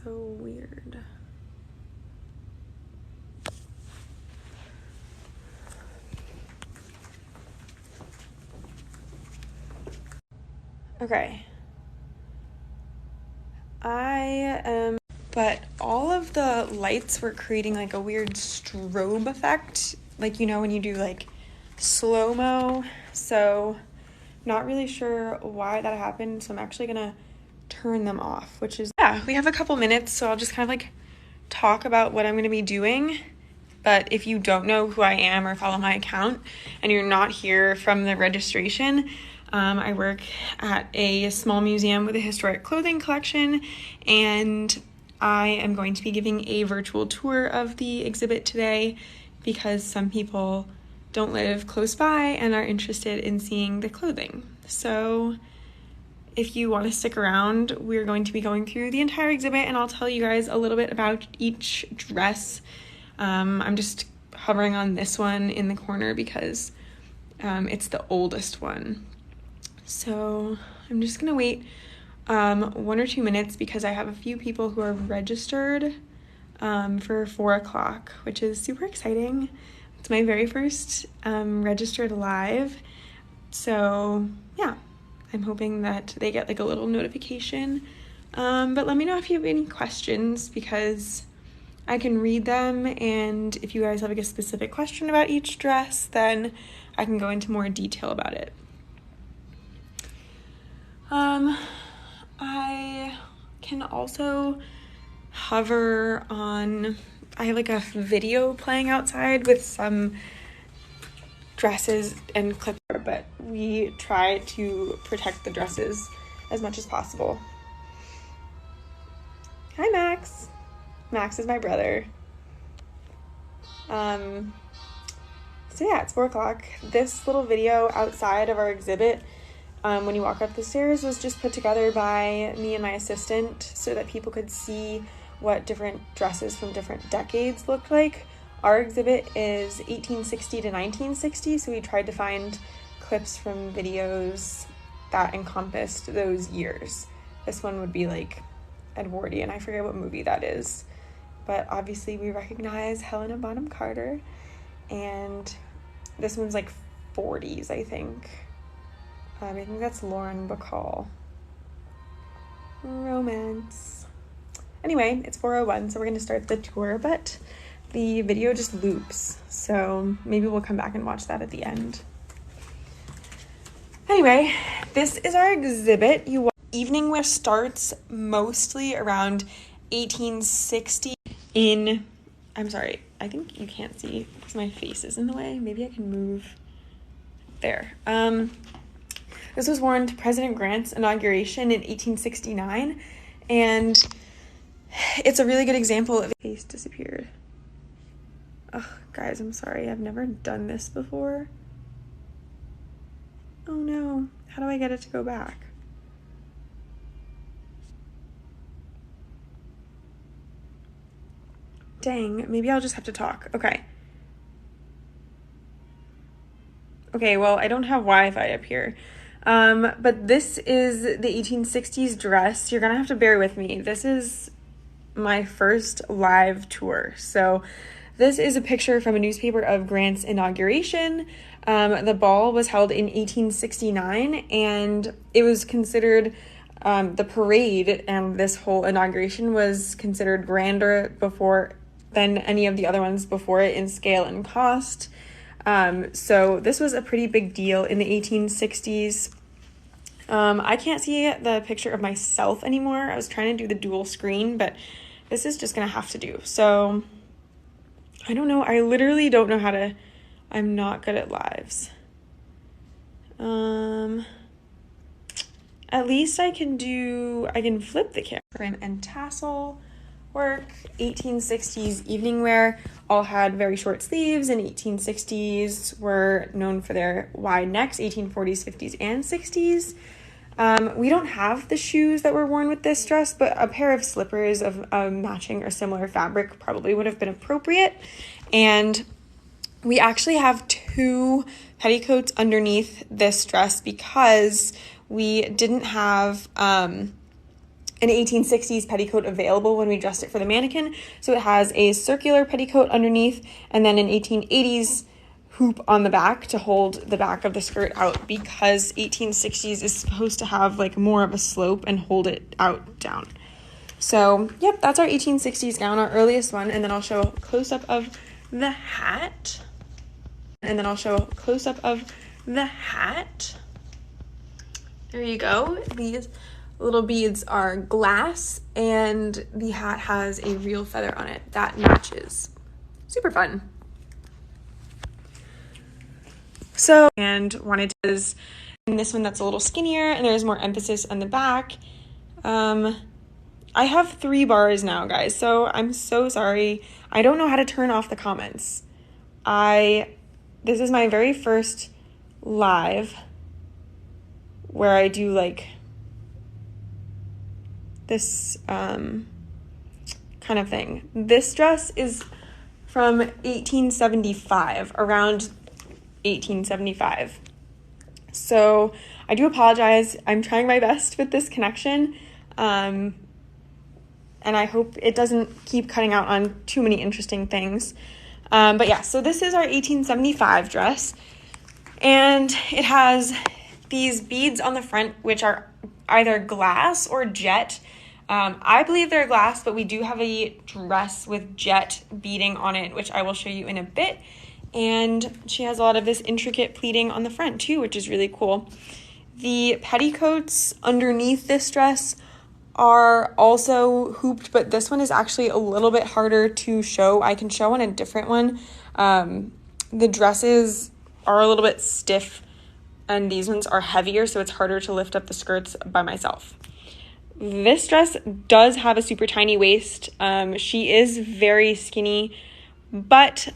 so weird. Okay. But all of the lights were creating like a weird strobe effect, like, you know, when you do like slow-mo. So not really sure why that happened, so I'm actually gonna turn them off, which is, yeah, we have a couple minutes, so I'll just kind of like talk about what I'm gonna be doing. But if you don't know who I am or follow my account and you're not here from the registration, I work at a small museum with a historic clothing collection, and I am going to be giving a virtual tour of the exhibit today because some people don't live close by and are interested in seeing the clothing. So if you want to stick around, we're going to be going through the entire exhibit, and I'll tell you guys a little bit about each dress. I'm just hovering on this one in the corner because it's the oldest one. So I'm just gonna wait 1 or 2 minutes because I have a few people who are registered for 4 o'clock, which is super exciting. It's my very first registered live. So yeah, I'm hoping that they get like a little notification. But let me know if you have any questions because I can read them, and if you guys have like a specific question about each dress, then I can go into more detail about it. I can also hover on, I have like a video playing outside with some dresses and clips, but we try to protect the dresses as much as possible. Hi, Max. Max is my brother. So yeah, it's 4 o'clock. This little video outside of our exhibit, when you walk up the stairs, was just put together by me and my assistant so that people could see what different dresses from different decades looked like. Our exhibit is 1860 to 1960, so we tried to find clips from videos that encompassed those years. This one would be like Edwardian, I forget what movie that is. But obviously we recognize Helena Bonham Carter, and this one's like 40s, I think. I think that's Lauren Bacall. Romance. Anyway, it's 4:01, so we're gonna start the tour, but the video just loops, so maybe we'll come back and watch that at the end. Anyway, this is our exhibit. Evening wear starts mostly around 1860 I'm sorry, I think you can't see because my face is in the way. Maybe I can move there. This was worn to President Grant's inauguration in 1869, and it's a really good example of face disappeared. Oh, guys, I'm sorry. I've never done this before. Oh no, how do I get it to go back? Dang, maybe I'll just have to talk. Okay, well, I don't have Wi-Fi up here. But this is the 1860s dress. You're gonna have to bear with me. This is my first live tour. So this is a picture from a newspaper of Grant's inauguration. The ball was held in 1869, and it was considered, the parade and this whole inauguration was considered grander than any of the other ones before it in scale and cost. So this was a pretty big deal in the 1860s. I can't see the picture of myself anymore. I was trying to do the dual screen, but this is just gonna have to do. So I don't know. I literally don't know how to, I'm not good at lives. At least I can flip the camera and tassel work. 1860s evening wear all had very short sleeves, and 1860s were known for their wide necks, 1840s, 50s, and 60s. We don't have the shoes that were worn with this dress, but a pair of slippers of matching or similar fabric probably would have been appropriate. And we actually have 2 petticoats underneath this dress because we didn't have an 1860s petticoat available when we dressed it for the mannequin. So it has a circular petticoat underneath and then an 1880s hoop on the back to hold the back of the skirt out, because 1860s is supposed to have like more of a slope and hold it out down. So yep, that's our 1860s gown, our earliest one. And then I'll show a close-up of the hat. There you go. These little beads are glass, and the hat has a real feather on it that matches. Super fun. So, and wanted to, in this one that's a little skinnier and there's more emphasis on the back. I have 3 bars now, guys, so I'm so sorry. I don't know how to turn off the comments. This is my very first live where I do like this kind of thing. This dress is from 1875, around 1875. So I do apologize. I'm trying my best with this connection. And I hope it doesn't keep cutting out on too many interesting things. But yeah, so this is our 1875 dress. And it has these beads on the front, which are either glass or jet. I believe they're glass, but we do have a dress with jet beading on it, which I will show you in a bit. And she has a lot of this intricate pleating on the front too, which is really cool. The petticoats underneath this dress are also hooped, but this one is actually a little bit harder to show. I can show on a different one. The dresses are a little bit stiff and these ones are heavier, so it's harder to lift up the skirts by myself. This dress does have a super tiny waist. She is very skinny, but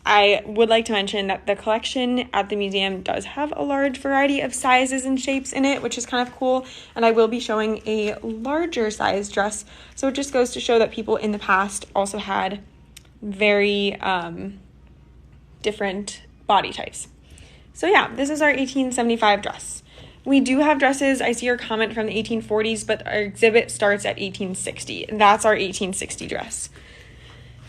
I would like to mention that the collection at the museum does have a large variety of sizes and shapes in it, which is kind of cool. And I will be showing a larger size dress. So it just goes to show that people in the past also had very different body types. So yeah, this is our 1875 dress. We do have dresses. I see your comment from the 1840s, but our exhibit starts at 1860. That's our 1860 dress.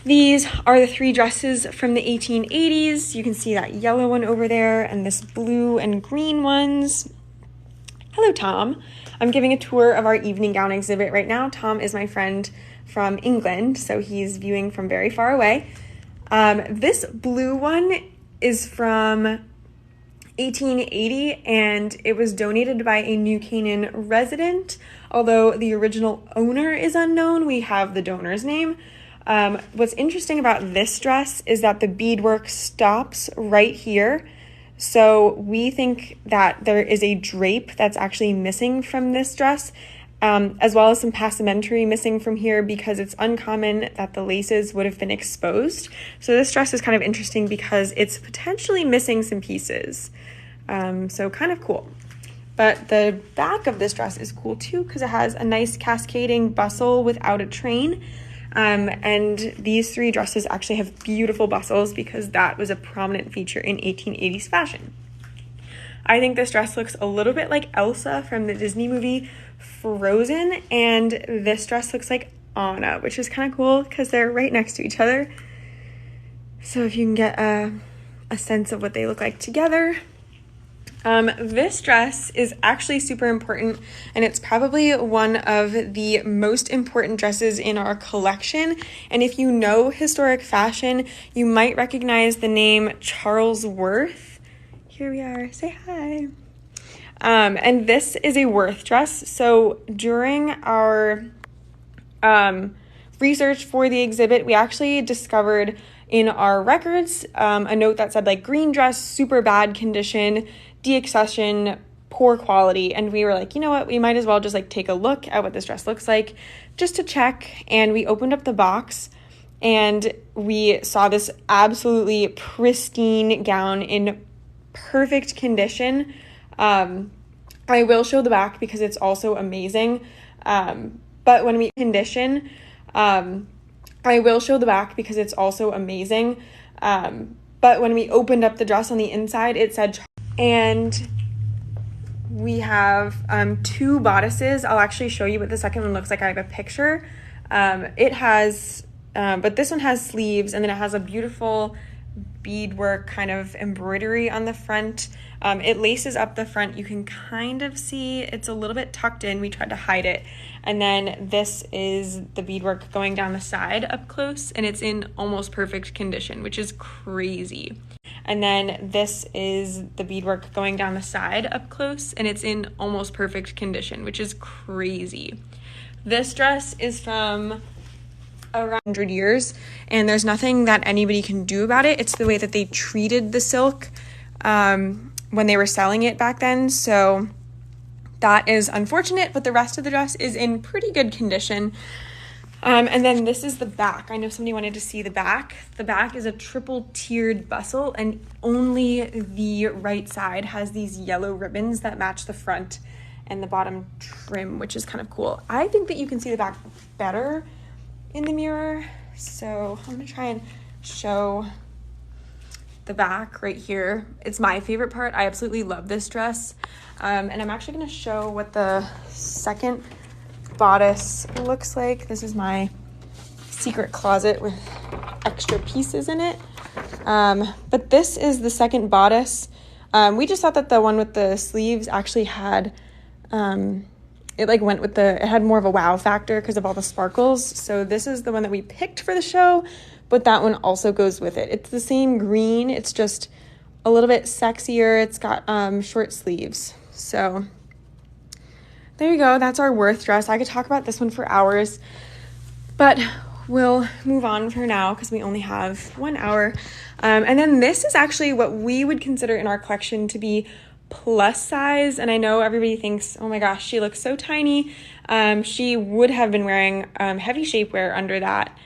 These are the 3 dresses from the 1880s. You can see that yellow one over there and this blue and green ones. Hello, Tom. I'm giving a tour of our evening gown exhibit right now. Tom is my friend from England, so he's viewing from very far away. This blue one is from 1880, and it was donated by a New Canaan resident. Although the original owner is unknown, we have the donor's name. What's interesting about this dress is that the beadwork stops right here. So we think that there is a drape that's actually missing from this dress, as well as some passementerie missing from here, because it's uncommon that the laces would have been exposed. So this dress is kind of interesting because it's potentially missing some pieces. So kind of cool. But the back of this dress is cool too, because it has a nice cascading bustle without a train. And these 3 dresses actually have beautiful bustles because that was a prominent feature in 1880s fashion. I think this dress looks a little bit like Elsa from the Disney movie Frozen, and this dress looks like Anna, which is kind of cool because they're right next to each other. So if you can get a sense of what they look like together. This dress is actually super important, and it's probably one of the most important dresses in our collection. And if you know historic fashion, you might recognize the name Charles Worth. Here we are. Say hi. And this is a Worth dress. So during our research for the exhibit, we actually discovered in our records a note that said like green dress, super bad condition, deaccession, poor quality. And we were like, you know what, we might as well just like take a look at what this dress looks like just to check. And we opened up the box and we saw this absolutely pristine gown in perfect condition. I will show the back because it's also amazing. But when we condition, I will show the back because it's also amazing. But when we opened up the dress on the inside, it said, and we have 2 bodices. I'll actually show you what the second one looks like. I have a picture. It has, but this one has sleeves, and then it has a beautiful beadwork kind of embroidery on the front. It laces up the front. You can kind of see it's a little bit tucked in. We tried to hide it. And then this is the beadwork going down the side up close, and it's in almost perfect condition, which is crazy. And then this is the beadwork going down the side up close, and it's in almost perfect condition, which is crazy. This dress is from around 100 years, and there's nothing that anybody can do about it. It's the way that they treated the silk when they were selling it back then. So that is unfortunate, but the rest of the dress is in pretty good condition. And then this is the back. I know somebody wanted to see the back. The back is a triple tiered bustle, and only the right side has these yellow ribbons that match the front and the bottom trim, which is kind of cool. I think that you can see the back better in the mirror, so I'm gonna try and show the back right here. It's my favorite part. I absolutely love this dress. And I'm actually gonna show what the second bodice looks like. This is my secret closet with extra pieces in it. But this is the second bodice. We just thought that the one with the sleeves actually had, it had more of a wow factor because of all the sparkles. So this is the one that we picked for the show, but that one also goes with it. It's the same green, it's just a little bit sexier. It's got short sleeves. So there you go. That's our Worth dress. I could talk about this one for hours, but we'll move on for now because we only have 1 hour. And then this is actually what we would consider in our collection to be plus size. And I know everybody thinks, oh my gosh, she looks so tiny. She would have been wearing heavy shapewear under that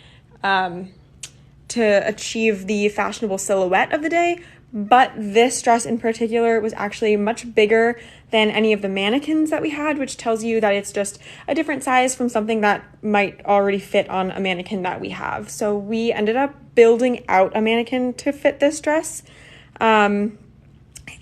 to achieve the fashionable silhouette of the day. But this dress in particular was actually much bigger than any of the mannequins that we had, which tells you that it's just a different size from something that might already fit on a mannequin that we have. So we ended up building out a mannequin to fit this dress. And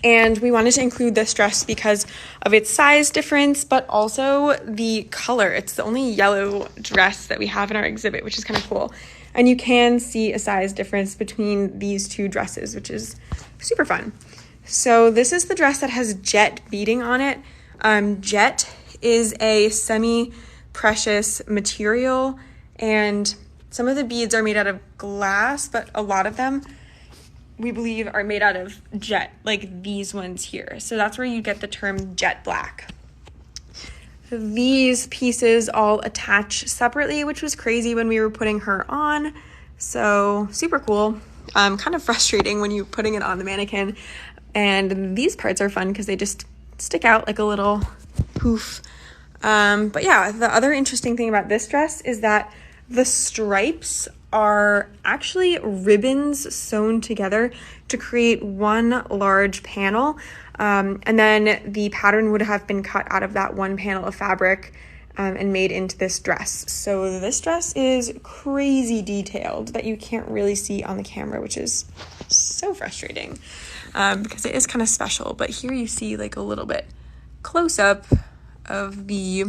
we wanted to include this dress because of its size difference, but also the color. It's the only yellow dress that we have in our exhibit, which is kind of cool. And you can see a size difference between these 2 dresses, which is super fun. So this is the dress that has jet beading on it. Jet is a semi-precious material, and some of the beads are made out of glass, but a lot of them we believe are made out of jet, like these ones here. So that's where you get the term jet black. These pieces all attach separately, which was crazy when we were putting her on. So super cool. Kind of frustrating when you're putting it on the mannequin. And these parts are fun because they just stick out like a little poof. But yeah, the other interesting thing about this dress is that the stripes are actually ribbons sewn together to create one large panel. And then the pattern would have been cut out of that one panel of fabric and made into this dress. So this dress is crazy detailed that you can't really see on the camera, which is so frustrating because it is kind of special. But here you see like a little bit close up of the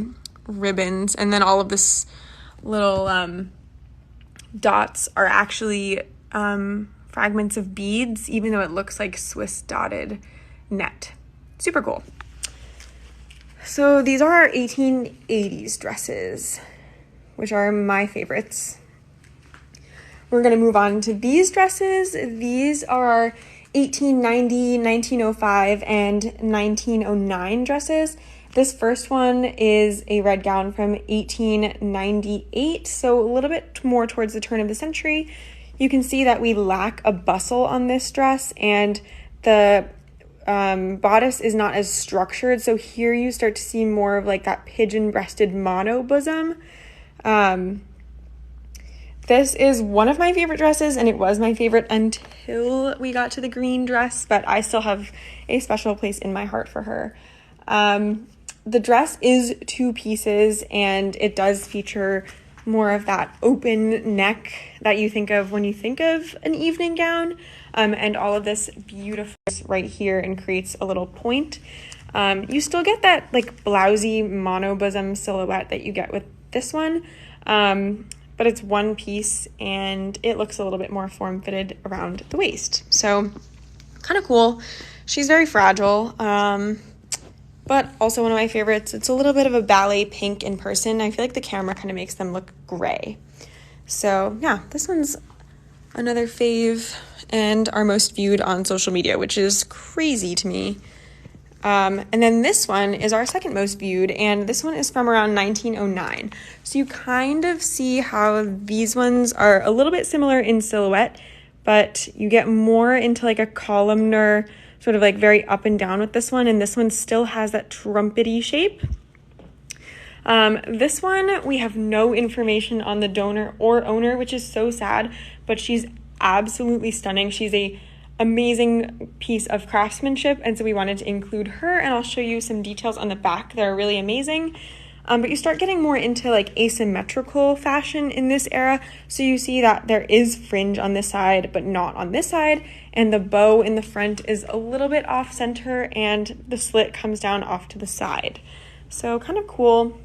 ribbons, and then all of this little dots are actually fragments of beads, even though it looks like Swiss dotted net. Super cool. So these are our 1880s dresses, which are my favorites. We're going to move on to these dresses. These are our 1890, 1905, and 1909 dresses. This first one is a red gown from 1898, so a little bit more towards the turn of the century. You can see that we lack a bustle on this dress, and the bodice is not as structured. So here you start to see more of like that pigeon-breasted mono bosom. This is one of my favorite dresses, and it was my favorite until we got to the green dress, but I still have a special place in my heart for her. The dress is 2 pieces, and it does feature more of that open neck that you think of when you think of an evening gown, and all of this beautiful right here and creates a little point. You still get that like blousy mono bosom silhouette that you get with this one, but it's one piece and it looks a little bit more form-fitted around the waist. So kind of cool. She's very fragile, but also one of my favorites. It's a little bit of a ballet pink in person. I feel like the camera kind of makes them look gray. So yeah, this one's another fave and our most viewed on social media, which is crazy to me. And then this one is our second most viewed, and this one is from around 1909. So you kind of see how these ones are a little bit similar in silhouette, but you get more into like a columnar, sort of like very up and down with this one, and this one still has that trumpety shape. This one, we have no information on the donor or owner, which is so sad, but she's absolutely stunning. She's a amazing piece of craftsmanship, and so we wanted to include her, and I'll show you some details on the back that are really amazing. But you start getting more into like asymmetrical fashion in this era, so you see that there is fringe on this side but not on this side, and the bow in the front is a little bit off center and the slit comes down off to the side. So kind of cool.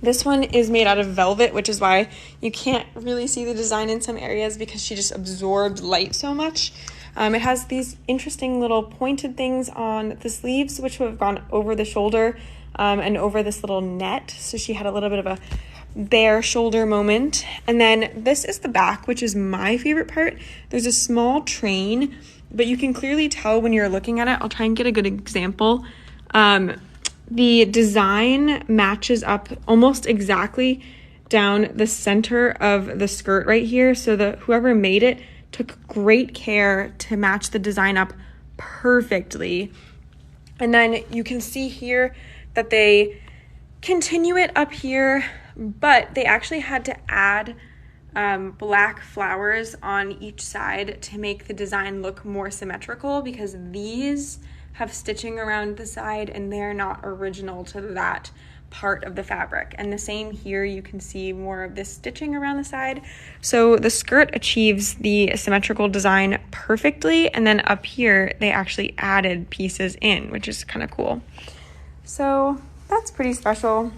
This one is made out of velvet, which is why you can't really see the design in some areas because she just absorbed light so much. It has these interesting little pointed things on the sleeves, which would have gone over the shoulder and over this little net. So she had a little bit of a bare shoulder moment. And then this is the back, which is my favorite part. There's a small train, but you can clearly tell when you're looking at it. I'll try and get a good example. The design matches up almost exactly down the center of the skirt right here. So whoever made it took great care to match the design up perfectly. And then you can see here that they continue it up here, but they actually had to add black flowers on each side to make the design look more symmetrical, because these have stitching around the side and they're not original to that part of the fabric. And the same here, you can see more of this stitching around the side. So the skirt achieves the symmetrical design perfectly, and then up here they actually added pieces in, which is kind of cool. So that's pretty special.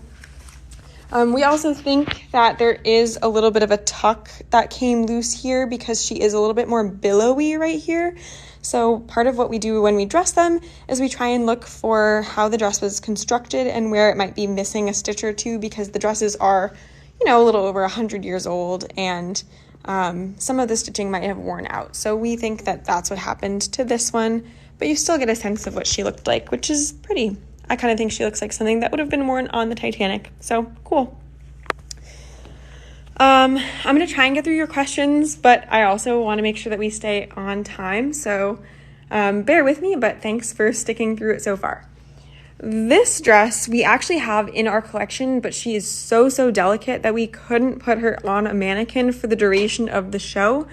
We also think that there is a little bit of a tuck that came loose here because she is a little bit more billowy right here. So part of what we do when we dress them is we try and look for how the dress was constructed and where it might be missing a stitch or two, because the dresses are, a little over 100 years old, and some of the stitching might have worn out. So we think that that's what happened to this one, but you still get a sense of what she looked like, which is pretty. I kind of think she looks like something that would have been worn on the Titanic. So cool. I'm going to try and get through your questions, but I also want to make sure that we stay on time. So bear with me, but thanks for sticking through it so far. This dress we actually have in our collection, but she is so delicate that we couldn't put her on a mannequin for the duration of the show.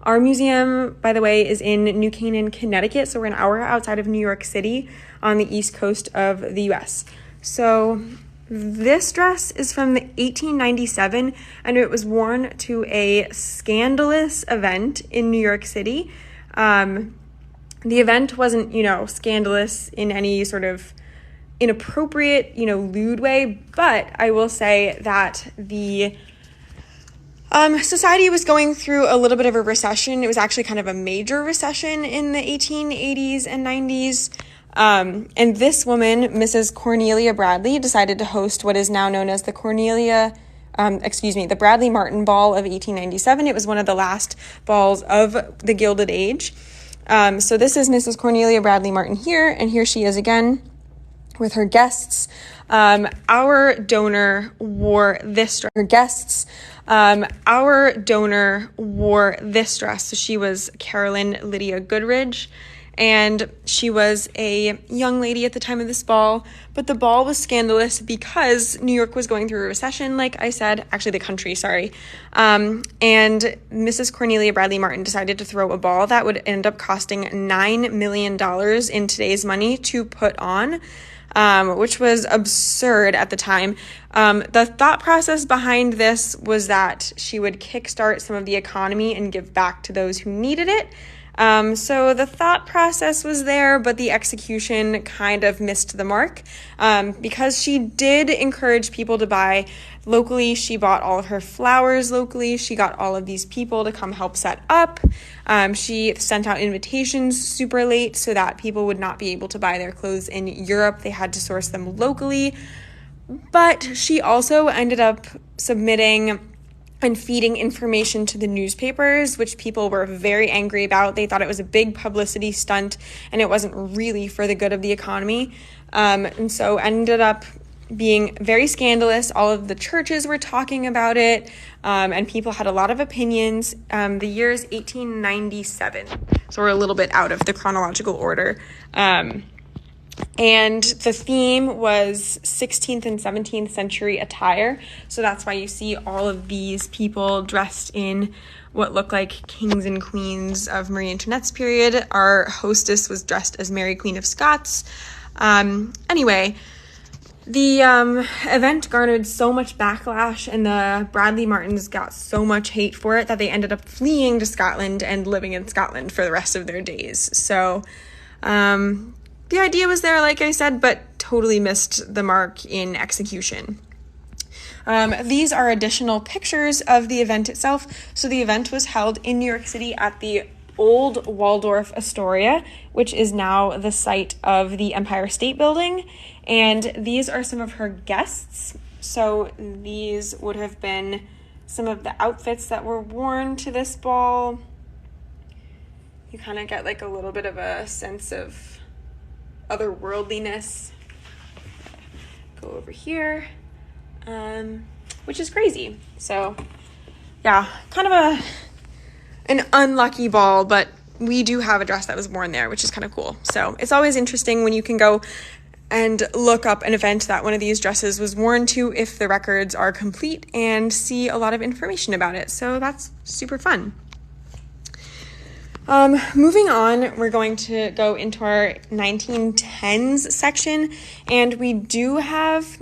Our museum, by the way, is in New Canaan, Connecticut, so we're an hour outside of New York City on the east coast of the US. So this dress is from 1897, and it was worn to a scandalous event in New York City. The event wasn't, scandalous in any sort of inappropriate, lewd way, but I will say that the society was going through a little bit of a recession. It was actually kind of a major recession in the 1880s and 90s. And this woman, Mrs. Cornelia Bradley, decided to host what is now known as the the Bradley Martin Ball of 1897. It was one of the last balls of the Gilded Age. So this is Mrs. Cornelia Bradley Martin here, and here she is again with her guests. Our donor wore this dress. Our donor wore this dress. So she was Carolyn Lydia Goodridge, and she was a young lady at the time of this ball, but the ball was scandalous because New York was going through a recession, like I said, actually the country, sorry. And Mrs. Cornelia Bradley Martin decided to throw a ball that would end up costing $9 million in today's money to put on, which was absurd at the time. The thought process behind this was that she would kickstart some of the economy and give back to those who needed it. So the thought process was there, but the execution kind of missed the mark. Because she did encourage people to buy locally, she bought all of her flowers locally. She got all of these people to come help set up. She sent out invitations super late so that people would not be able to buy their clothes in Europe. They had to source them locally. But she also ended up submitting and feeding information to the newspapers, which people were very angry about. They thought it was a big publicity stunt and it wasn't really for the good of the economy. And so ended up being very scandalous. All of the churches were talking about it, and people had a lot of opinions. The year is 1897, so we're a little bit out of the chronological order. And the theme was 16th and 17th century attire. So that's why you see all of these people dressed in what look like kings and queens of Marie Antoinette's period. Our hostess was dressed as Mary Queen of Scots. Anyway, the event garnered so much backlash and the Bradley Martins got so much hate for it that they ended up fleeing to Scotland and living in Scotland for the rest of their days. So, the idea was there, like I said, but totally missed the mark in execution. These are additional pictures of the event itself. So the event was held in New York City at the old Waldorf Astoria, which is now the site of the Empire State Building. And these are some of her guests. So these would have been some of the outfits that were worn to this ball. You kind of get like a little bit of a sense of otherworldliness. Go over here, which is crazy. So yeah, kind of an unlucky ball, but we do have a dress that was worn there, which is kind of cool. So it's always interesting when you can go and look up an event that one of these dresses was worn to if the records are complete and see a lot of information about it. So that's super fun. Moving on, we're going to go into our 1910s section, and we do have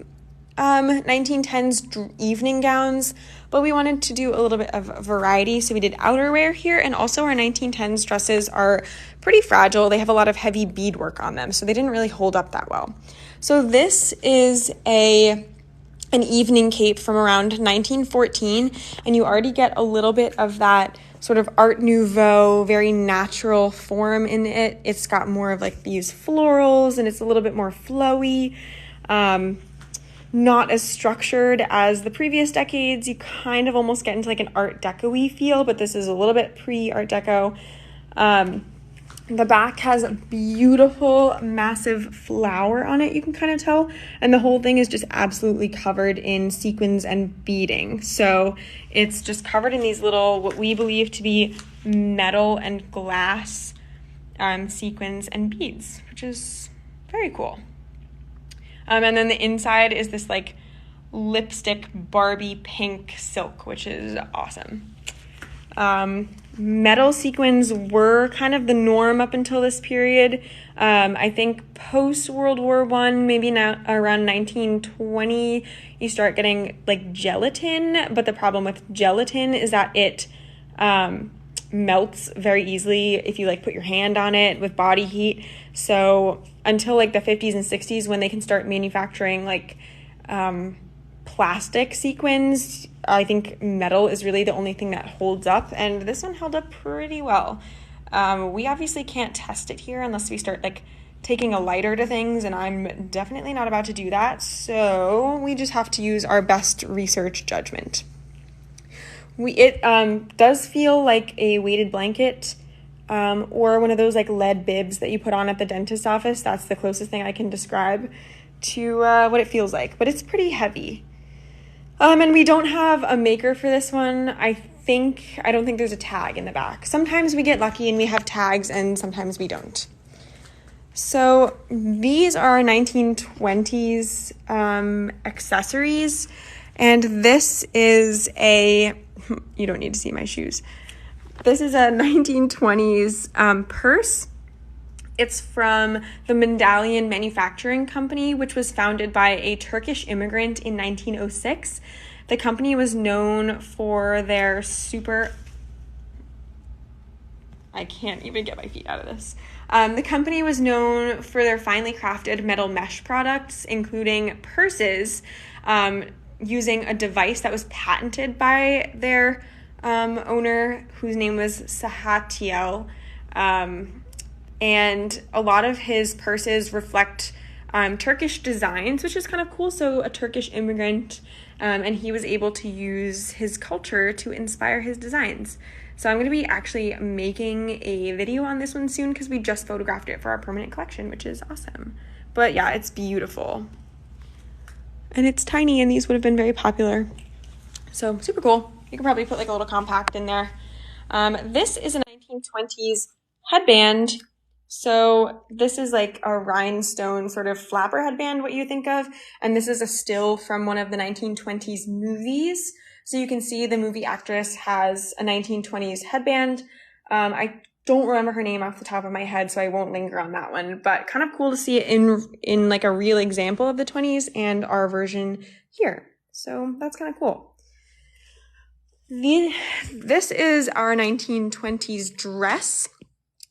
1910s evening gowns, but we wanted to do a little bit of variety, so we did outerwear here, and also our 1910s dresses are pretty fragile. They have a lot of heavy beadwork on them, so they didn't really hold up that well. So this is an evening cape from around 1914, and you already get a little bit of that sort of Art Nouveau, very natural form in it. It's got more of like these florals and it's a little bit more flowy, not as structured as the previous decades. You kind of almost get into like an Art Deco-y feel, but this is a little bit pre-Art Deco. The back has a beautiful, massive flower on it, you can kind of tell. And the whole thing is just absolutely covered in sequins and beading. So it's just covered in these little, what we believe to be metal and glass sequins and beads, which is very cool. And then the inside is this like lipstick Barbie pink silk, which is awesome. Metal sequins were kind of the norm up until this period. I think post World War I, maybe now around 1920, you start getting like gelatin, but the problem with gelatin is that it melts very easily if you like put your hand on it with body heat. So until like the 50s and 60s, when they can start manufacturing like plastic sequins, I think metal is really the only thing that holds up, and this one held up pretty well. We obviously can't test it here unless we start like taking a lighter to things, and I'm definitely not about to do that, so we just have to use our best research judgment. It does feel like a weighted blanket or one of those like lead bibs that you put on at the dentist's office. That's the closest thing I can describe to what it feels like, but it's pretty heavy. And we don't have a maker for this one. I don't think there's a tag in the back. Sometimes we get lucky and we have tags, and sometimes we don't. So these are 1920s accessories, and this is you don't need to see my shoes. This is a 1920s purse. It's from the Medallion Manufacturing Company, which was founded by a Turkish immigrant in 1906. The company was known for their super I can't even get my feet out of this. The company was known for their finely crafted metal mesh products, including purses, using a device that was patented by their owner, whose name was Sahatiel. And a lot of his purses reflect Turkish designs, which is kind of cool. So a Turkish immigrant, and he was able to use his culture to inspire his designs. So I'm going to be actually making a video on this one soon because we just photographed it for our permanent collection, which is awesome. But yeah, it's beautiful. And it's tiny, and these would have been very popular. So super cool. You could probably put like a little compact in there. This is a 1920s headband. So this is like a rhinestone sort of flapper headband, what you think of. And this is a still from one of the 1920s movies. So you can see the movie actress has a 1920s headband. I don't remember her name off the top of my head, so I won't linger on that one. But kind of cool to see it in like a real example of the 20s and our version here. So that's kind of cool. This is our 1920s dress.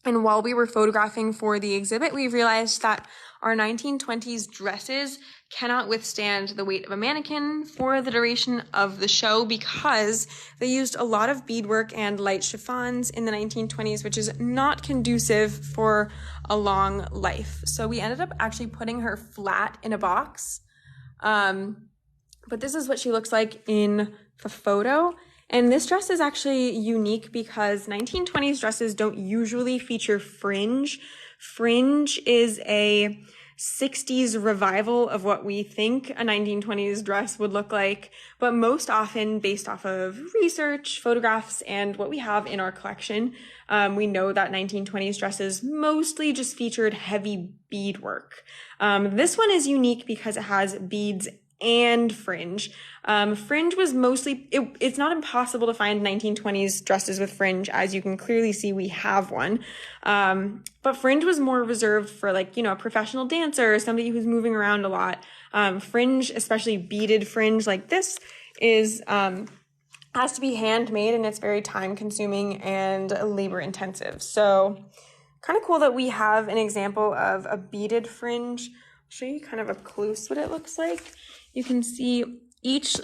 And while we were photographing for the exhibit, we realized that our 1920s dresses cannot withstand the weight of a mannequin for the duration of the show because they used a lot of beadwork and light chiffons in the 1920s, which is not conducive for a long life. So we ended up actually putting her flat in a box. But this is what she looks like in the photo. And this dress is actually unique because 1920s dresses don't usually feature fringe. Fringe is a 60s revival of what we think a 1920s dress would look like, but most often based off of research, photographs, and what we have in our collection, we know that 1920s dresses mostly just featured heavy beadwork. This one is unique because it has beads and fringe. Fringe was mostly, it's not impossible to find 1920s dresses with fringe, as you can clearly see we have one. But fringe was more reserved for like, a professional dancer or somebody who's moving around a lot. Fringe, especially beaded fringe like this, is has to be handmade, and it's very time consuming and labor intensive. So kind of cool that we have an example of a beaded fringe. I'll show you kind of up close what it looks like. You can see each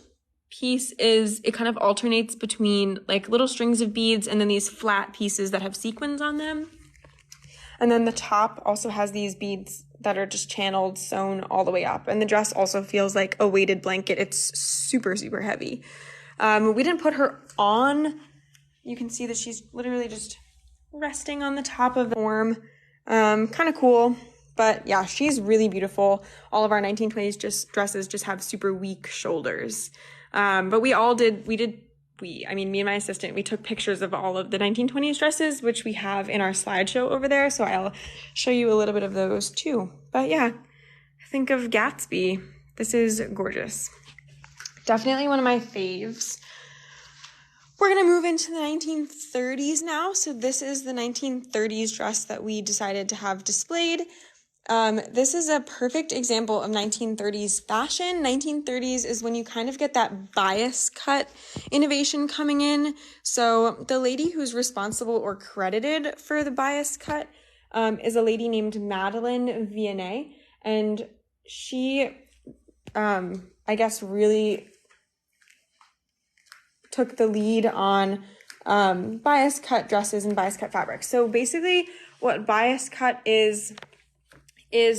piece it kind of alternates between like little strings of beads and then these flat pieces that have sequins on them. And then the top also has these beads that are just channeled, sewn all the way up. And the dress also feels like a weighted blanket. It's super, super heavy. We didn't put her on. You can see that she's literally just resting on the top of the form. Kind of cool. But yeah, she's really beautiful. All of our 1920s dresses just have super weak shoulders. But me and my assistant, we took pictures of all of the 1920s dresses, which we have in our slideshow over there. So I'll show you a little bit of those too. But yeah, think of Gatsby. This is gorgeous. Definitely one of my faves. We're going to move into the 1930s now. So this is the 1930s dress that we decided to have displayed. This is a perfect example of 1930s fashion. 1930s is when you kind of get that bias cut innovation coming in. So the lady who's responsible or credited for the bias cut is a lady named Madeleine Vianney. And she, really took the lead on bias cut dresses and bias cut fabrics. So basically what bias cut is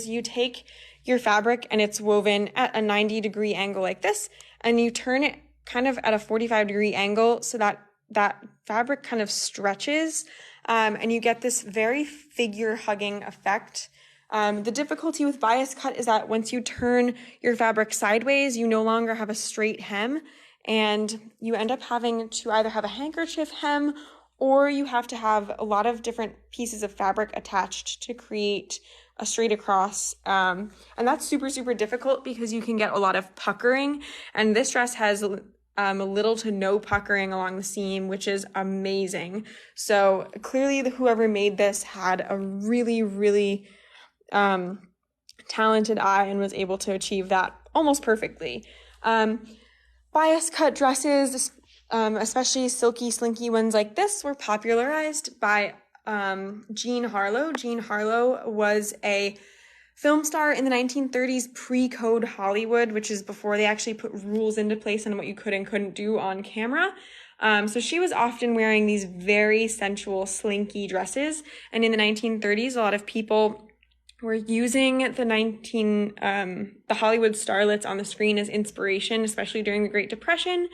you take your fabric and it's woven at a 90-degree angle like this, and you turn it kind of at a 45-degree angle so that that fabric kind of stretches, and you get this very figure-hugging effect. The difficulty with bias cut is that once you turn your fabric sideways, you no longer have a straight hem, and you end up having to either have a handkerchief hem or you have to have a lot of different pieces of fabric attached to create a straight across. And that's super, super difficult because you can get a lot of puckering. And this dress has little to no puckering along the seam, which is amazing. So clearly whoever made this had a really, really talented eye and was able to achieve that almost perfectly. Bias cut dresses, especially silky, slinky ones like this, were popularized by Jean Harlow. Jean Harlow was a film star in the 1930s, pre-code Hollywood, which is before they actually put rules into place on what you could and couldn't do on camera. So she was often wearing these very sensual, slinky dresses. And in the 1930s, a lot of people were using the Hollywood starlets on the screen as inspiration, especially during the Great Depression.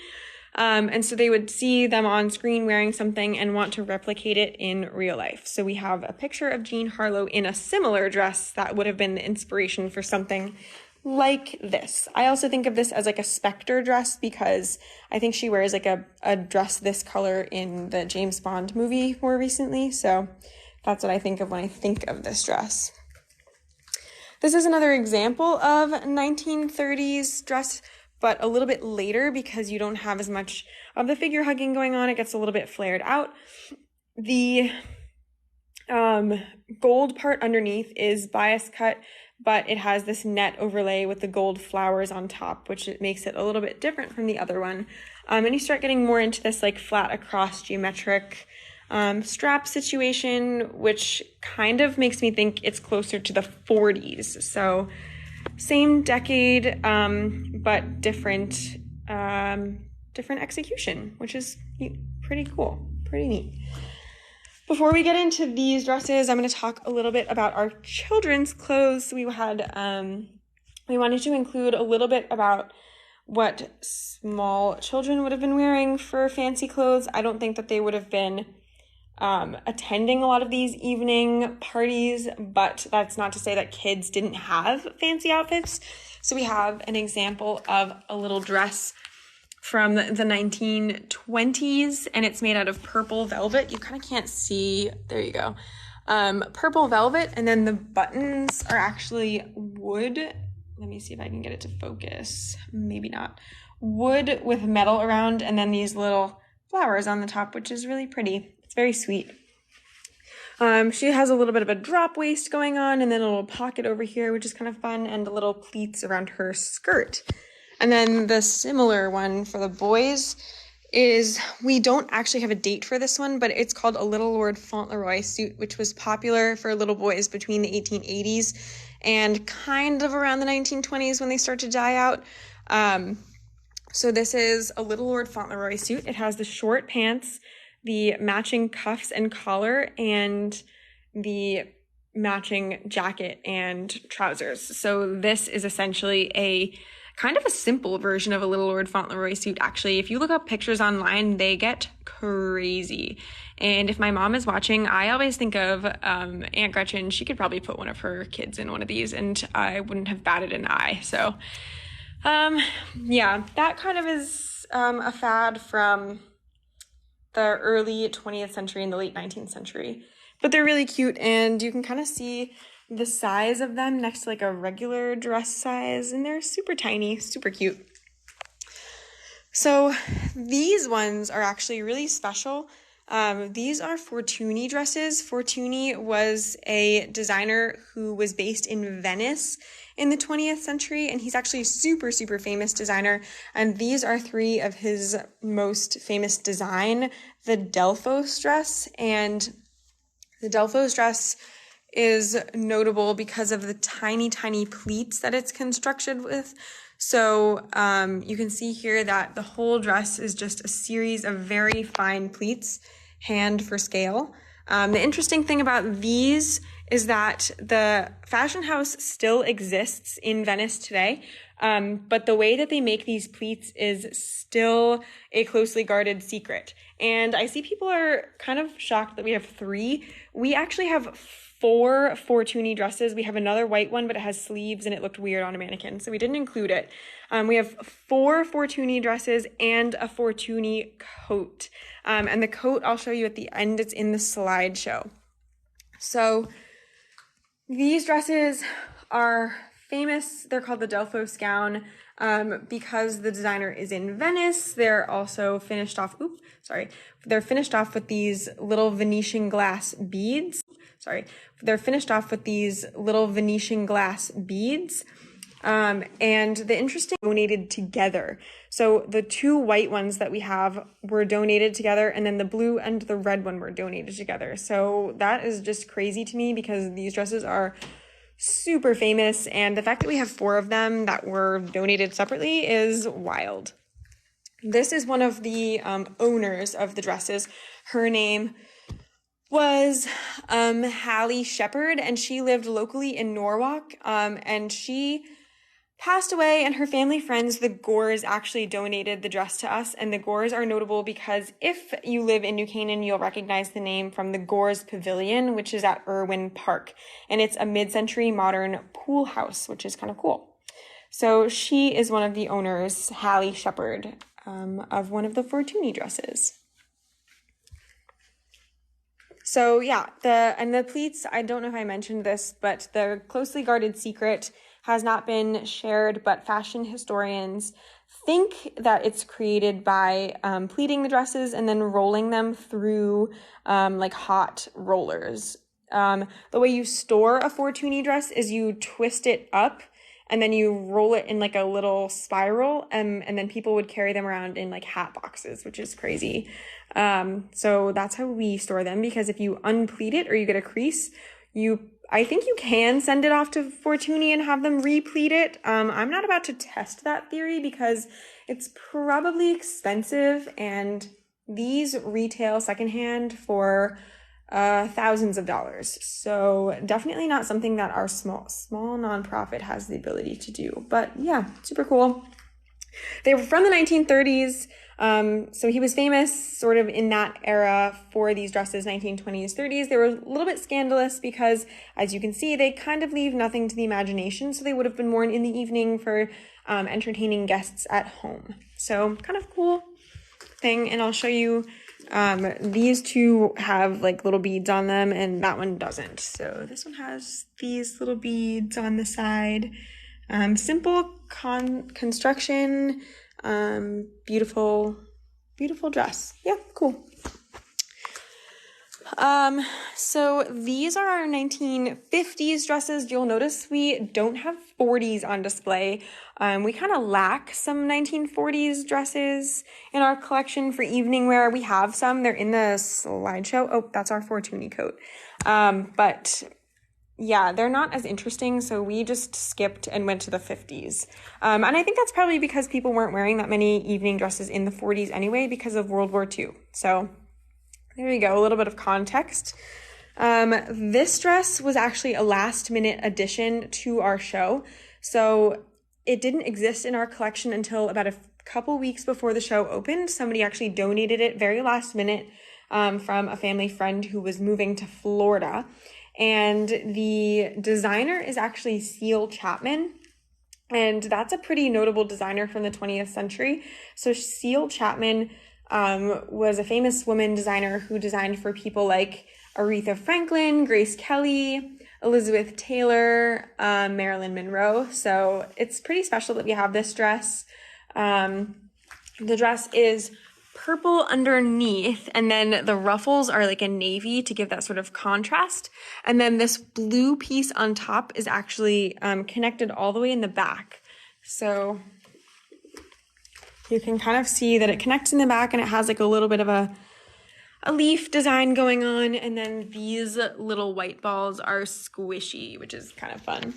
And so they would see them on screen wearing something and want to replicate it in real life. So we have a picture of Jean Harlow in a similar dress that would have been the inspiration for something like this. I also think of this as like a Spectre dress because I think she wears like a dress this color in the James Bond movie more recently. So that's what I think of when I think of this dress. This is another example of 1930s dress, but a little bit later because you don't have as much of the figure hugging going on. It gets a little bit flared out. The gold part underneath is bias cut, but it has this net overlay with the gold flowers on top, which it makes it a little bit different from the other one. And you start getting more into this like flat across geometric strap situation, which kind of makes me think it's closer to the 40s. So same decade, but different execution, which is pretty cool, pretty neat. Before we get into these dresses, I'm going to talk a little bit about our children's clothes. We wanted to include a little bit about what small children would have been wearing for fancy clothes. I don't think that they would have been attending a lot of these evening parties, but that's not to say that kids didn't have fancy outfits. So we have an example of a little dress from the 1920s, and it's made out of purple velvet. You kind of can't see, there you go. Purple velvet, and then the buttons are actually wood. Let me see if I can get it to focus. Maybe not. Wood with metal around, and then these little flowers on the top, which is really pretty. It's very sweet. She has a little bit of a drop waist going on, and then a little pocket over here, which is kind of fun, and the little pleats around her skirt. And then the similar one for the boys is, we don't actually have a date for this one, but it's called a Little Lord Fauntleroy suit, which was popular for little boys between the 1880s and kind of around the 1920s when they start to die out. So this is a Little Lord Fauntleroy suit. It has the short pants, the matching cuffs and collar, and the matching jacket and trousers. So this is essentially a kind of a simple version of a Little Lord Fauntleroy suit. Actually, if you look up pictures online, they get crazy. And if my mom is watching, I always think of Aunt Gretchen. She could probably put one of her kids in one of these, and I wouldn't have batted an eye. So, yeah, that kind of is a fad from the early 20th century and the late 19th century. But they're really cute, and you can kind of see the size of them next to like a regular dress size, and they're super tiny, super cute. So these ones are actually really special. These are Fortuny dresses. Fortuny was a designer who was based in Venice in the 20th century, and he's actually a super, super famous designer. And these are three of his most famous design, the Delphos dress. And the Delphos dress is notable because of the tiny, tiny pleats that it's constructed with. So you can see here that the whole dress is just a series of very fine pleats, hand for scale. The interesting thing about these is that the fashion house still exists in Venice today, but the way that they make these pleats is still a closely guarded secret. And I see people are kind of shocked that we have three. We actually have 4 Fortuny dresses. We have another white one, but it has sleeves and it looked weird on a mannequin, so we didn't include it. We have 4 Fortuny dresses and a Fortuny coat. And the coat I'll show you at the end. It's in the slideshow. So these dresses are famous. They're called the Delphos gown because the designer is in Venice. They're also finished off, they're finished off with these little Venetian glass beads. And the interesting donated together. So the two white ones that we have were donated together, and then the blue and the red one were donated together. So that is just crazy to me because these dresses are super famous, and the fact that we have 4 of them that were donated separately is wild. This is one of the owners of the dresses. Her name was Hallie Shepherd, and she lived locally in Norwalk, and she passed away, and her family friends, the Gores, actually donated the dress to us. And the Gores are notable because if you live in New Canaan, you'll recognize the name from the Gores Pavilion, which is at Irwin Park. And it's a mid-century modern pool house, which is kind of cool. So she is one of the owners, Hallie Shepherd, of one of the Fortuny dresses. So yeah, the pleats, I don't know if I mentioned this, but the closely guarded secret has not been shared, but fashion historians think that it's created by pleating the dresses and then rolling them through like hot rollers. The way you store a Fortuny dress is you twist it up and then you roll it in like a little spiral, and then people would carry them around in like hat boxes, which is crazy. So that's how we store them, because if you unpleat it or you get a crease, I think you can send it off to Fortuny and have them repleat it. I'm not about to test that theory because it's probably expensive, and these retail secondhand for thousands of dollars. So definitely not something that our small nonprofit has the ability to do. But yeah, super cool. They were from the 1930s. So he was famous sort of in that era for these dresses, 1920s, 30s. They were a little bit scandalous because, as you can see, they kind of leave nothing to the imagination. So they would have been worn in the evening for entertaining guests at home. So kind of cool thing. And I'll show you, these two have like little beads on them and that one doesn't. So this one has these little beads on the side. Simple construction, beautiful dress. Yeah, cool. So these are our 1950s dresses. You'll notice we don't have 40s on display. We kind of lack some 1940s dresses in our collection for evening wear. We have some. They're in the slideshow. Oh, that's our Fortuny coat. But yeah, they're not as interesting, so we just skipped and went to the 50s. And I think that's probably because people weren't wearing that many evening dresses in the 40s anyway because of World War II. So there you go, a little bit of context. This dress was actually a last-minute addition to our show. So it didn't exist in our collection until about a couple weeks before the show opened. Somebody actually donated it very last minute from a family friend who was moving to Florida. And the designer is actually Ceil Chapman, and that's a pretty notable designer from the 20th century. So Ceil Chapman was a famous woman designer who designed for people like Aretha Franklin, Grace Kelly, Elizabeth Taylor, Marilyn Monroe. So it's pretty special that we have this dress. The dress is purple underneath, and then the ruffles are like a navy to give that sort of contrast. And then this blue piece on top is actually connected all the way in the back. So you can kind of see that it connects in the back, and it has like a little bit of a leaf design going on. And then these little white balls are squishy, which is kind of fun.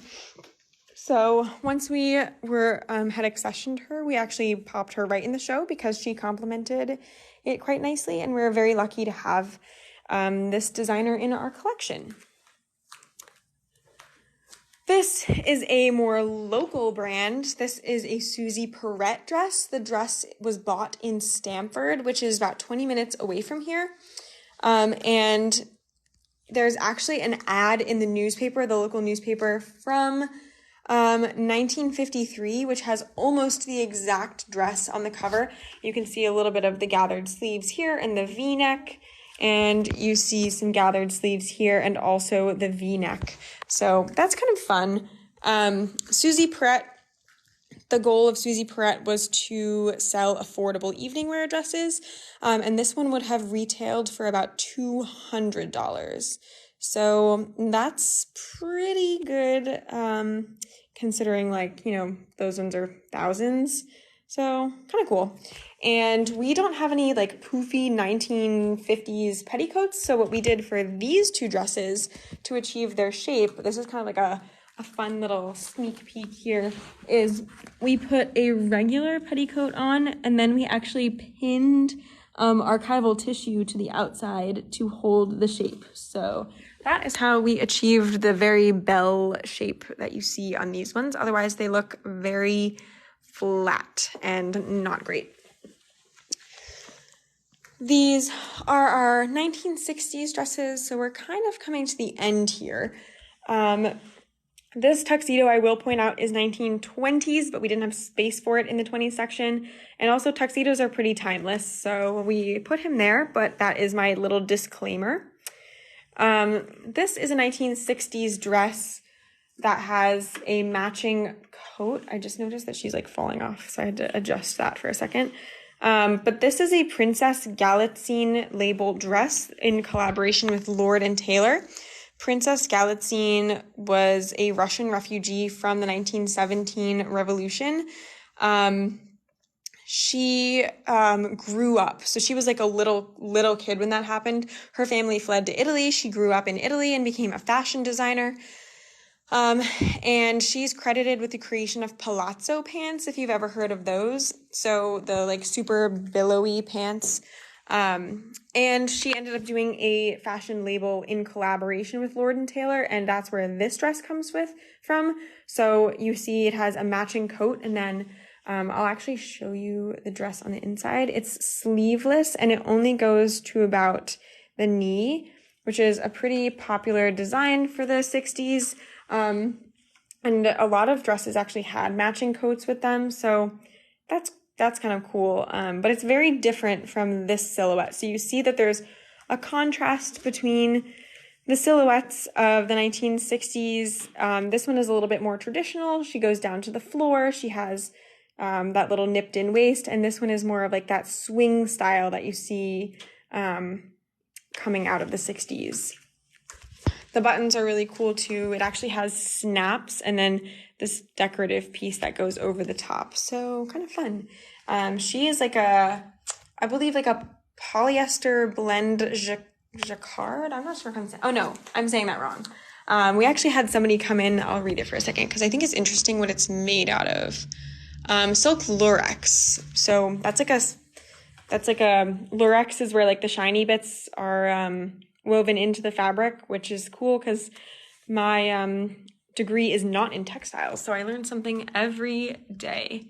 So once we had accessioned her, we actually popped her right in the show because she complemented it quite nicely, and we're very lucky to have this designer in our collection. This is a more local brand. This is a Susie Perrette dress. The dress was bought in Stamford, which is about 20 minutes away from here. And there's actually an ad in the newspaper, the local newspaper, from 1953, which has almost the exact dress on the cover. You can see a little bit of the gathered sleeves here and the V-neck, and you see some gathered sleeves here and also the V-neck. So that's kind of fun. Susie Perrette, the goal of Susie Perrette was to sell affordable evening wear dresses, and this one would have retailed for about $200. So that's pretty good considering like, you know, those ones are thousands. So kind of cool. And we don't have any like poofy 1950s petticoats. So what we did for these two dresses to achieve their shape, this is kind of like a fun little sneak peek here, is we put a regular petticoat on and then we actually pinned archival tissue to the outside to hold the shape. So that is how we achieved the very bell shape that you see on these ones. Otherwise, they look very flat and not great. These are our 1960s dresses, so we're kind of coming to the end here. This tuxedo, I will point out, is 1920s, but we didn't have space for it in the 20s section. And also tuxedos are pretty timeless, so we put him there, but that is my little disclaimer. This is a 1960s dress that has a matching coat. I just noticed that she's like falling off, so I had to adjust that for a second. But this is a Princess Galitzine labeled dress in collaboration with Lord and Taylor. Princess Galitzine was a Russian refugee from the 1917 revolution. She grew up. So she was like a little kid when that happened. Her family fled to Italy. She grew up in Italy and became a fashion designer. And she's credited with the creation of palazzo pants, if you've ever heard of those. So the like super billowy pants. And she ended up doing a fashion label in collaboration with Lord and Taylor, and that's where this dress comes from. So you see it has a matching coat, and then I'll actually show you the dress on the inside. It's sleeveless, and it only goes to about the knee, which is a pretty popular design for the 60s. And a lot of dresses actually had matching coats with them, so that's kind of cool, but it's very different from this silhouette. So you see that there's a contrast between the silhouettes of the 1960s. This one is a little bit more traditional. She goes down to the floor. She has that little nipped in waist, and this one is more of like that swing style that you see coming out of the 60s. The buttons are really cool too. It actually has snaps and then this decorative piece that goes over the top. So kind of fun. She is like I believe like a polyester blend jacquard. I'm not sure if I'm saying, oh no, I'm saying that wrong. We actually had somebody come in. I'll read it for a second because I think it's interesting what it's made out of. Silk lurex. So that's like a lurex is where like the shiny bits are, woven into the fabric, which is cool because my degree is not in textiles, so I learn something every day.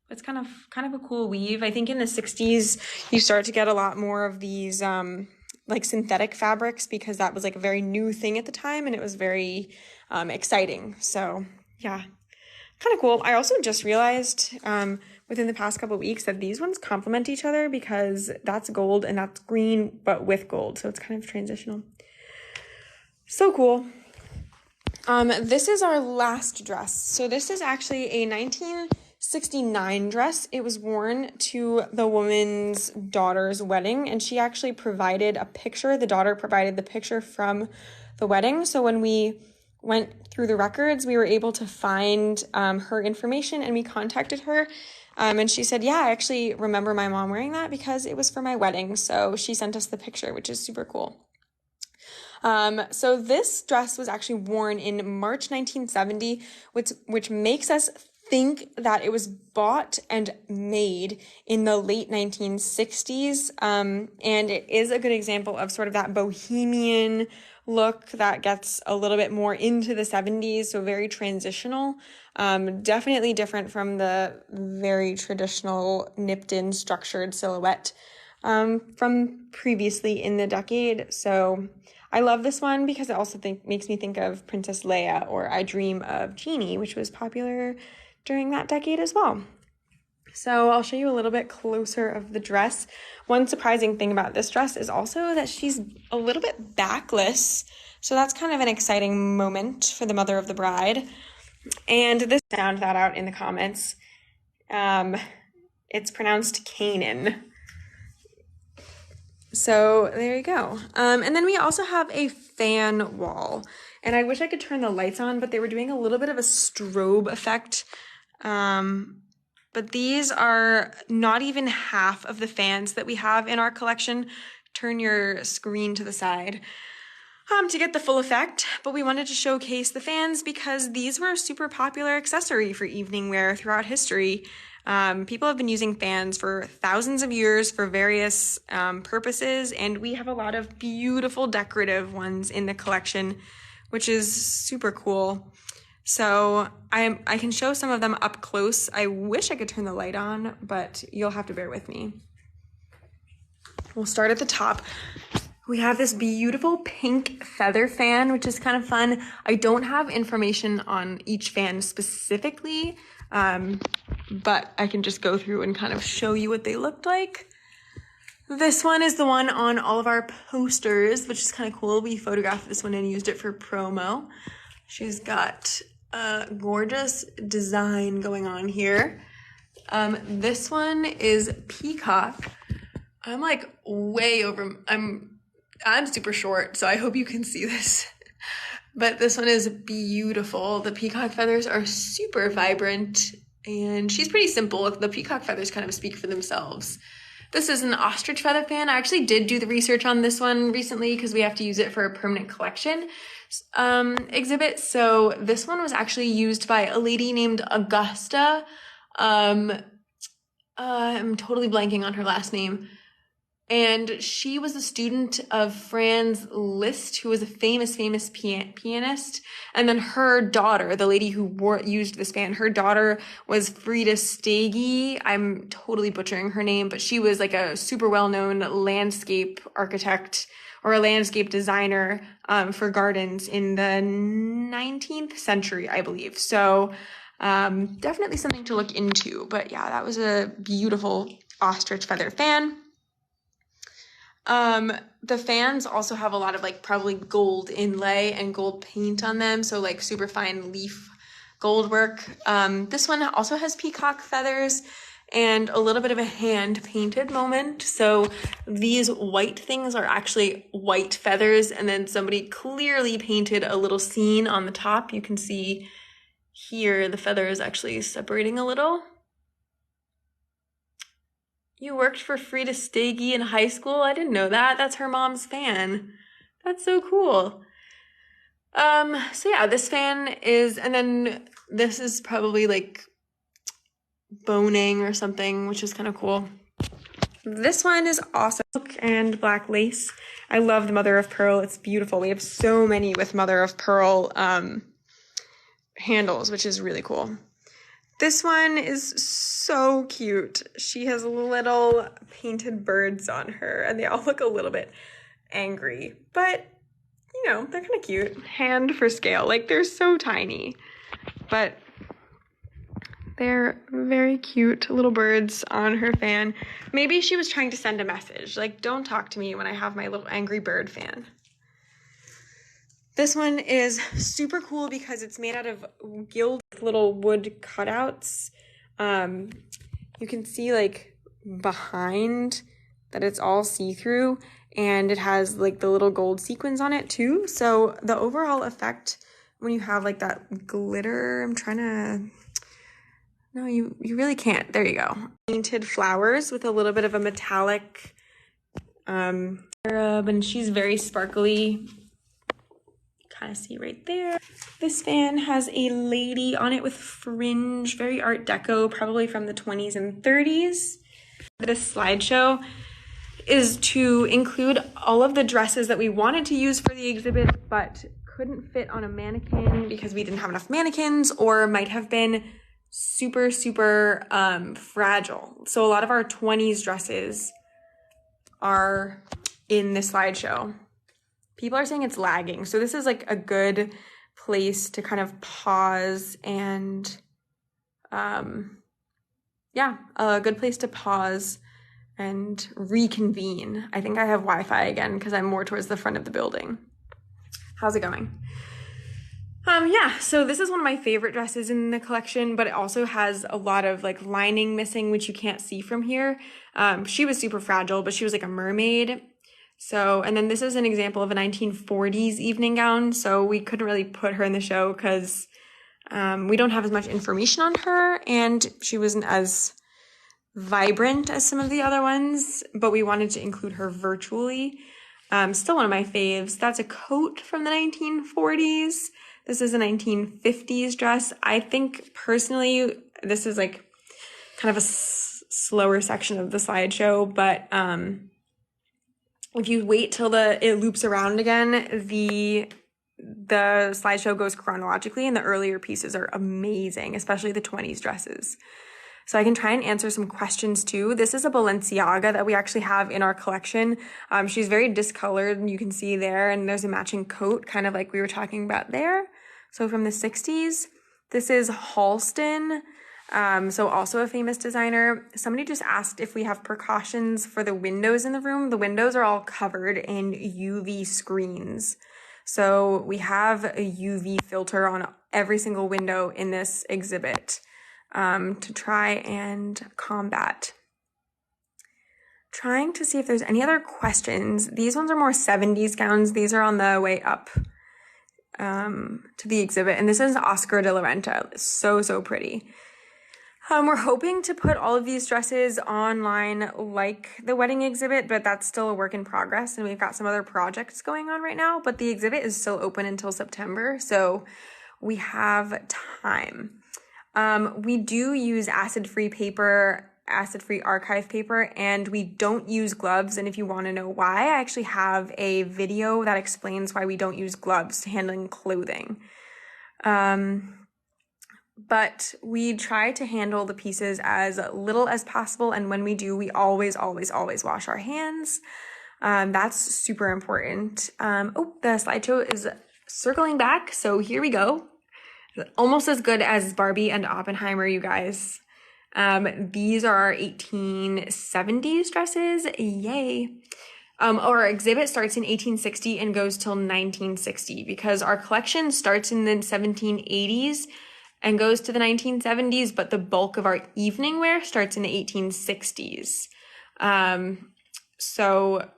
It's kind of a cool weave. I think in the 60s you start to get a lot more of these like synthetic fabrics because that was like a very new thing at the time, and it was very exciting. So yeah, kind of cool. I also just realized within the past couple of weeks that these ones complement each other because that's gold and that's green, but with gold. So it's kind of transitional. So cool. This is our last dress. So this is actually a 1969 dress. It was worn to the woman's daughter's wedding, and she actually provided a picture. The daughter provided the picture from the wedding. So when we went through the records, we were able to find her information, and we contacted her. And she said, yeah, I actually remember my mom wearing that because it was for my wedding. So she sent us the picture, which is super cool. So this dress was actually worn in March 1970, which makes us think that it was bought and made in the late 1960s. And it is a good example of sort of that bohemian look that gets a little bit more into the 70s, so very transitional. Definitely different from the very traditional nipped in structured silhouette from previously in the decade. So I love this one because it also makes me think of Princess Leia or I Dream of Jeannie, which was popular during that decade as well. So I'll show you a little bit closer of the dress. One surprising thing about this dress is also that she's a little bit backless. So that's kind of an exciting moment for the mother of the bride. And this, found that out in the comments. It's pronounced Canaan. So there you go. And then we also have a fan wall. And I wish I could turn the lights on, but they were doing a little bit of a strobe effect. But these are not even half of the fans that we have in our collection. Turn your screen to the side to get the full effect, but we wanted to showcase the fans because these were a super popular accessory for evening wear throughout history. People have been using fans for thousands of years for various purposes, and we have a lot of beautiful decorative ones in the collection, which is super cool. So I can show some of them up close. I wish I could turn the light on, but you'll have to bear with me. We'll start at the top. We have this beautiful pink feather fan, which is kind of fun. I don't have information on each fan specifically, but I can just go through and kind of show you what they looked like. This one is the one on all of our posters, which is kind of cool. We photographed this one and used it for promo. She's got a gorgeous design going on here. This one is peacock. I'm like way over, I'm super short, so I hope you can see this. But this one is beautiful. The peacock feathers are super vibrant, and she's pretty simple. The peacock feathers kind of speak for themselves. This is an ostrich feather fan. I actually did do the research on this one recently because we have to use it for a permanent collection exhibit. So this one was actually used by a lady named Augusta. I'm totally blanking on her last name. And she was a student of Franz Liszt, who was a famous pianist. And then her daughter, the lady who used this fan, her daughter was Frida Stegi. I'm totally butchering her name, but she was like a super well-known landscape architect or a landscape designer for gardens in the 19th century, I believe. So definitely something to look into. But yeah, that was a beautiful ostrich feather fan. The fans also have a lot of like probably gold inlay and gold paint on them. So like super fine leaf gold work. This one also has peacock feathers and a little bit of a hand painted moment. So these white things are actually white feathers. And then somebody clearly painted a little scene on the top. You can see here the feather is actually separating a little. You worked for Frida Stegi in high school? I didn't know that. That's her mom's fan. That's so cool. So yeah, this fan is, and then this is probably like boning or something, which is kind of cool. This one is awesome. And black lace. I love the mother of pearl. It's beautiful. We have so many with mother of pearl handles, which is really cool. This one is so cute. She has little painted birds on her, and they all look a little bit angry, but you know, they're kind of cute. Hand for scale, like they're so tiny, but they're very cute little birds on her fan. Maybe she was trying to send a message, like don't talk to me when I have my little angry bird fan. This one is super cool because it's made out of gilded little wood cutouts. You can see like behind that it's all see-through, and it has like the little gold sequins on it too. So the overall effect when you have like that glitter, no, you really can't. There you go. Painted flowers with a little bit of a metallic and she's very sparkly. Kind of see right there. This fan has a lady on it with fringe, very art deco, probably from the 20s and 30s. This slideshow is to include all of the dresses that we wanted to use for the exhibit but couldn't fit on a mannequin because we didn't have enough mannequins, or might have been super fragile. So a lot of our 20s dresses are in this slideshow. People are saying it's lagging. So this is like a good place to kind of pause and, yeah, a good place to pause and reconvene. I think I have Wi-Fi again because I'm more towards the front of the building. How's it going? Yeah, so this is one of my favorite dresses in the collection, but it also has a lot of like lining missing, which you can't see from here. She was super fragile, but she was like a mermaid. So, and then this is an example of a 1940s evening gown. So we couldn't really put her in the show because we don't have as much information on her, and she wasn't as vibrant as some of the other ones, but we wanted to include her virtually. Still one of my faves. That's a coat from the 1940s. This is a 1950s dress. I think personally, this is like kind of a slower section of the slideshow, but if you wait till it loops around again, the slideshow goes chronologically, and the earlier pieces are amazing, especially the 20s dresses. So I can try and answer some questions too. This is a Balenciaga that we actually have in our collection. She's very discolored, and you can see there, and there's a matching coat, kind of like we were talking about there. So from the 60s, this is Halston. So also a famous designer. Somebody just asked if we have precautions for the windows in the room. The windows are all covered in UV screens. So we have a UV filter on every single window in this exhibit to try and combat. Trying to see if there's any other questions. These ones are more 70s gowns. These are on the way up to the exhibit. And this is Oscar de la Renta. So, so pretty. We're hoping to put all of these dresses online like the wedding exhibit, but that's still a work in progress, and we've got some other projects going on right now, but the exhibit is still open until September, so we have time. We do use acid-free paper, acid-free archive paper, and we don't use gloves, and if you want to know why, I actually have a video that explains why we don't use gloves to handling clothing. But we try to handle the pieces as little as possible, and when we do, we always, always, always wash our hands. That's super important. The slideshow is circling back, so here we go. Almost as good as Barbie and Oppenheimer, you guys. These are our 1870s dresses. Yay. Our exhibit starts in 1860 and goes till 1960 because our collection starts in the 1780s and goes to the 1970s, but the bulk of our evening wear starts in the 1860s. So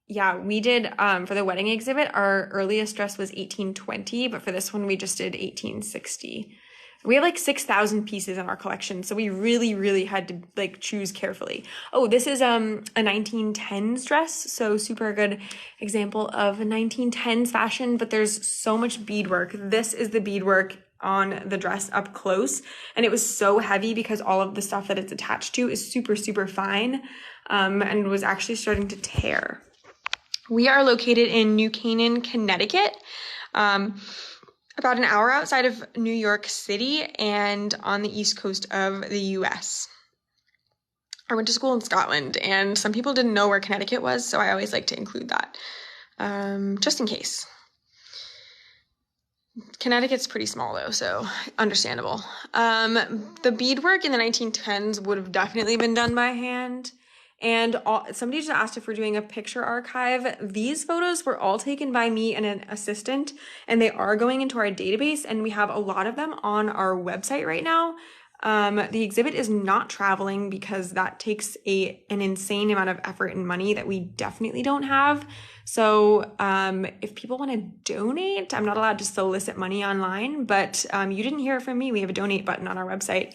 yeah, we did, for the wedding exhibit, our earliest dress was 1820, but for this one, we just did 1860. We have like 6,000 pieces in our collection, so we really, really had to like choose carefully. Oh, this is a 1910s dress, so super good example of a 1910s fashion, but there's so much beadwork. This is the beadwork on the dress up close, and it was so heavy because all of the stuff that it's attached to is super, super fine, and was actually starting to tear. We are located in New Canaan, Connecticut, about an hour outside of New York City and on the east coast of the US. I went to school in Scotland, and some people didn't know where Connecticut was, so I always like to include that, just in case. Connecticut's pretty small though, so understandable. The beadwork in the 1910s would have definitely been done by hand. And somebody just asked if we're doing a picture archive. These photos were all taken by me and an assistant, and they are going into our database, and we have a lot of them on our website right now. The exhibit is not traveling because that takes an insane amount of effort and money that we definitely don't have. So if people want to donate, I'm not allowed to solicit money online, but you didn't hear it from me. We have a donate button on our website.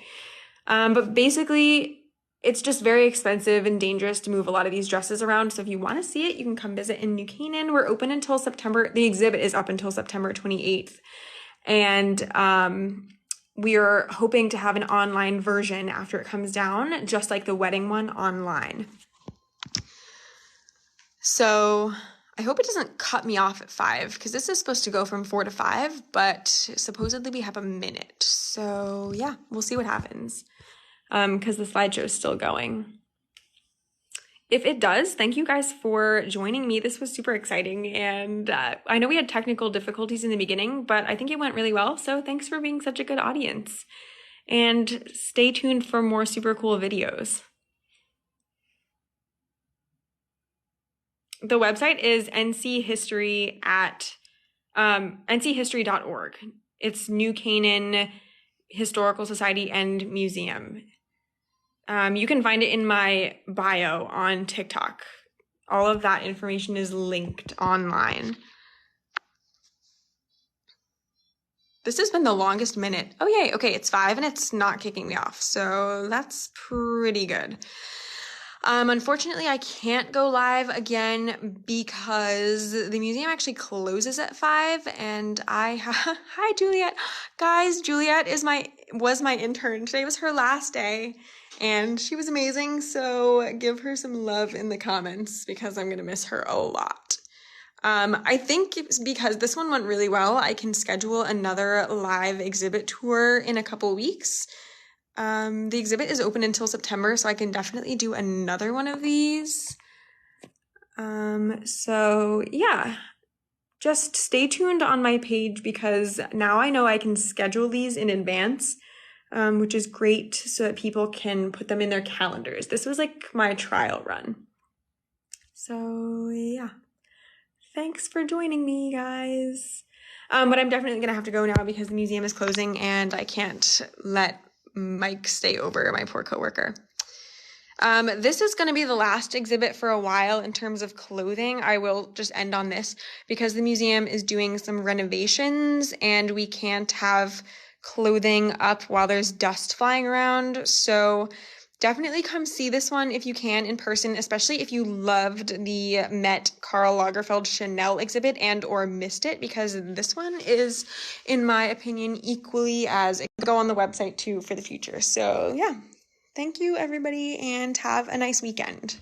But basically, it's just very expensive and dangerous to move a lot of these dresses around. So if you want to see it, you can come visit in New Canaan. We're open until September. The exhibit is up until September 28th. And we are hoping to have an online version after it comes down, just like the wedding one online. So I hope it doesn't cut me off at 5 because this is supposed to go from 4 to 5, but supposedly we have a minute. So yeah, we'll see what happens. Because the slideshow is still going. If it does, thank you guys for joining me. This was super exciting, and I know we had technical difficulties in the beginning, but I think it went really well, so thanks for being such a good audience. And stay tuned for more super cool videos. The website is nchistory.org. It's New Canaan Historical Society and Museum. You can find it in my bio on TikTok. All of that information is linked online. This has been the longest minute. Oh, yay. Okay, it's 5 and it's not kicking me off. So that's pretty good. Unfortunately, I can't go live again because the museum actually closes at 5 and hi, Juliet. Guys, Juliet was my intern. Today was her last day and she was amazing. So give her some love in the comments because I'm going to miss her a lot. I think it's because this one went really well, I can schedule another live exhibit tour in a couple weeks. The exhibit is open until September, so I can definitely do another one of these. So yeah, just stay tuned on my page because now I know I can schedule these in advance, which is great so that people can put them in their calendars. This was like my trial run. So yeah. Thanks for joining me, guys. But I'm definitely gonna have to go now because the museum is closing and I can't let Mike stay over, my poor coworker. This is gonna be the last exhibit for a while in terms of clothing. I will just end on this because the museum is doing some renovations and we can't have clothing up while there's dust flying around. So definitely come see this one if you can in person, especially if you loved the Met Karl Lagerfeld Chanel exhibit and or missed it, because this one is, in my opinion, equally as go on the website too for the future. So yeah, thank you everybody and have a nice weekend.